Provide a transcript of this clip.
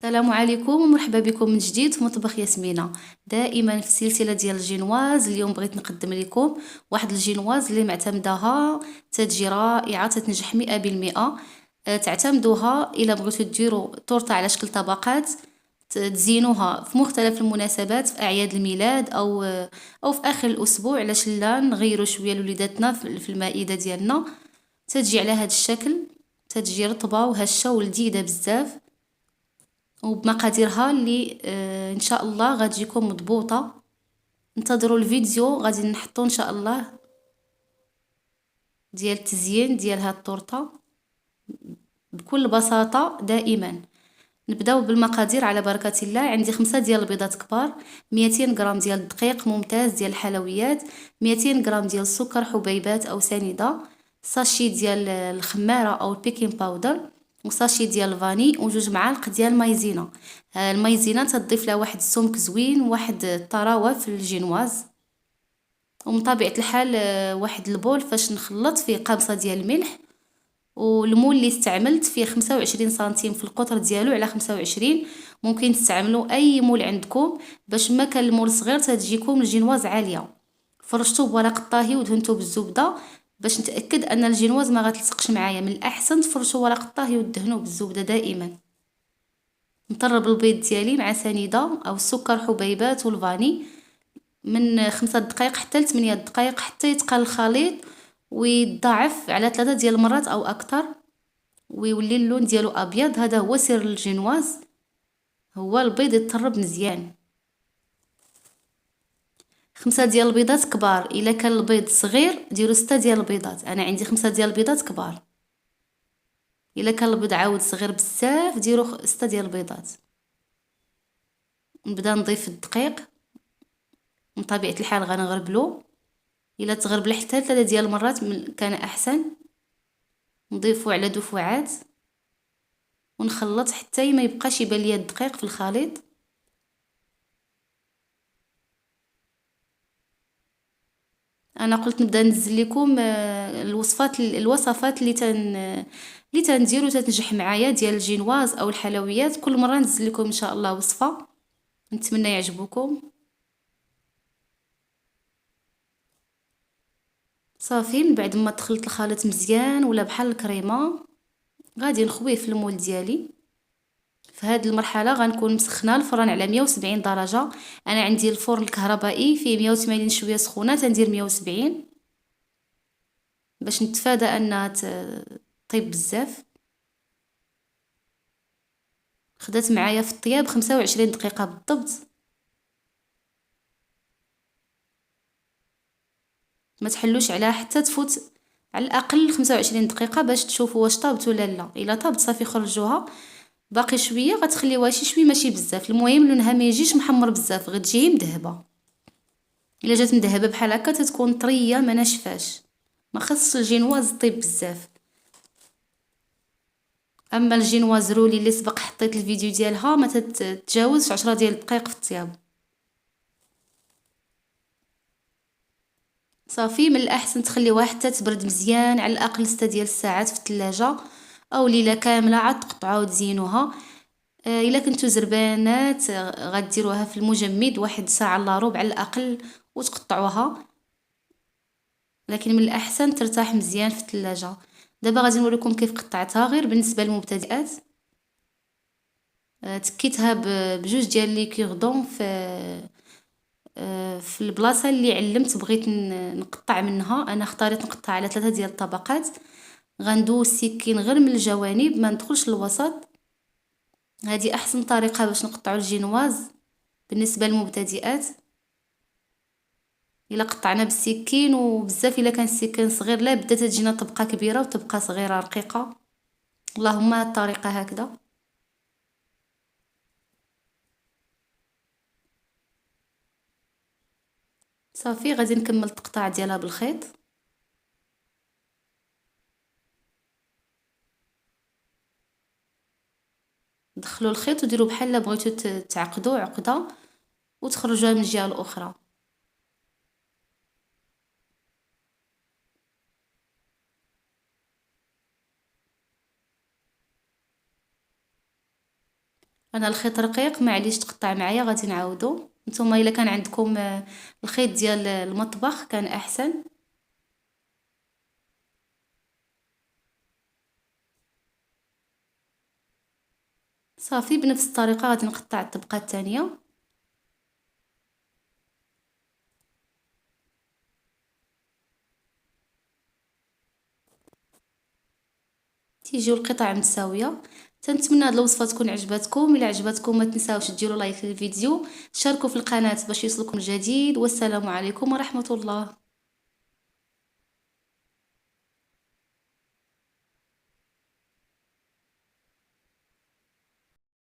السلام عليكم ومرحبا بكم من جديد في مطبخ ياسمينة. دائما في السلسله ديال الجينواز. اليوم بغيت نقدم لكم واحد الجينواز اللي معتمداها تتجي رائعه، تتنجح 100%. تعتمدوها الا بغيتو ديروا طورطه على شكل طبقات، تزينوها في مختلف المناسبات، في اعياد الميلاد او في اخر الاسبوع، علاش لا نغيروا شويه لوليداتنا في المائده ديالنا. تتجي على هذا الشكل، تتجي رطبه وهشه ولذيذه بزاف، وبمقاديرها اللي ان شاء الله غتجيكم مضبوطه. انتظروا الفيديو، غادي نحطو ان شاء الله ديال التزيين ديال هاد الطورطه بكل بساطه. دائما نبداو بالمقادير على بركه الله. عندي 5 ديال البيضات كبار، 200 غرام ديال الدقيق ممتاز ديال الحلويات، 200 غرام ديال السكر حبيبات او سنيده، ساشي ديال الخماره او البيكين باودر، وساشي ديال الفاني، وجوج معالق ديال المايزينا. المايزينا تضيف لها واحد السمك زوين وواحد الطراوه في الجينواز. ومن طبيعه الحال واحد البول فاش نخلط فيه قامصه ديال الملح، والمول اللي استعملت فيه 25 سنتيم في القطر ديالو على 25. ممكن تستعملوا اي مول عندكم، باش ما كان المول صغير تتجيكم الجينواز عاليه. فرشتو بورق الطاهي ودهنتو بالزبده باش نتاكد ان الجينواز ما غتلصقش معايا. من الاحسن تفرشوا ورق الطاهي ودهنوه بالزبده دائما. نطرب البيض ديالي مع سنيده او السكر حبيبات والفاني من 5 دقائق حتى ل 8 دقائق حتى يتقل الخليط ويتضاعف على 3 ديال المرات او اكثر، ويولي اللون ديالو ابيض. هذا هو سر الجينواز، هو البيض يتطرب مزيان. 5 ديال البيضات كبار. الا كان البيض صغير ديروا 6 ديال البيضات. انا عندي 5 ديال البيضات كبار. الا كان البيض عاود صغير بزاف ديروا 6 ديال البيضات. نبدا نضيف الدقيق، من طبيعه الحال غنغربلو. الا تغربل حتى 3 ديال المرات كان احسن. نضيفو على دفعات ونخلط حتى ما يبقاش يبان ليا الدقيق في الخليط. انا قلت نبدا ننزل لكم الوصفات اللي تندير وتتنجح معايا ديال الجينواز او الحلويات. كل مره ننزل لكم ان شاء الله وصفه. نتمنى يعجبكم. صافي، من بعد ما تخلط الخليط مزيان ولا بحال الكريمه، غادي نخويه في المول ديالي. في هذه المرحله غنكون مسخنه الفران على 170 درجه. انا عندي الفرن الكهربائي فيه 180 شويه سخونه، تندير 170 باش نتفادى انها طيب بزاف. خدات معايا في الطياب 25 دقيقه بالضبط. ما تحلوش عليها حتى تفوت على الاقل 25 دقيقه باش تشوفوا واش طابت ولا لا. الا طابت صافي خرجوها. باقي شويه غتخليوها شي شويه ماشي بزاف. المهم لونها ما يجيش محمر بزاف، غتجي مذهبه. الا جات مذهبه بحال هكا تتكون طريه ما ناشفاش. ما خصش الجينواز طيب بزاف. اما الجينواز رولي اللي سبق حطيت الفيديو ديالها ما تتجاوزش 10 ديال الدقائق في الطياب. صافي، من الاحسن تخليوها حتى تبرد مزيان على الاقل 6 ديال الساعات في الثلاجه، او ليله كامله عاد تقطعوها وتزينوها. الا كنتو زربانات غديروها في المجمد واحد ساعه الا ربع على الاقل وتقطعوها. لكن من الاحسن ترتاح مزيان في الثلاجه. دابا غادي نوريكم كيف قطعتها غير بالنسبه للمبتدئات. تكيتها بجوج ديال لي كيردون في البلاصه اللي علمت بغيت نقطع منها. انا اختاريت نقطع على 3 ديال الطبقات. غندوز السكين غير من الجوانب، ما ندخلش الوسط. هذه احسن طريقه باش نقطعوا الجينواز بالنسبه للمبتدئات. الا قطعنا بالسكين وبزاف، الا كان السكين صغير لا بدا تجينا طبقه كبيره وتبقى صغيره رقيقه. اللهم هاد الطريقه هكذا. صافي، غادي نكمل التقطاع ديالها بالخيط. دخلوا الخيط وديروا بحال بغيتو تعقدوا عقده وتخرجوها من الجهه الاخرى. انا الخيط رقيق معليش تقطع معايا، غادي نعاودو. نتوما الا كان عندكم الخيط ديال المطبخ كان احسن. صافي بنفس الطريقه غادي نقطع الطبقه الثانيه. تيجيو القطع متساويه. تنتمنى هاد الوصفه تكون عجبتكم. الا عجبتكم ما تنساوش ديروا لايك للفيديو، شاركوا في القناه باش يوصلكم الجديد. والسلام عليكم ورحمه الله.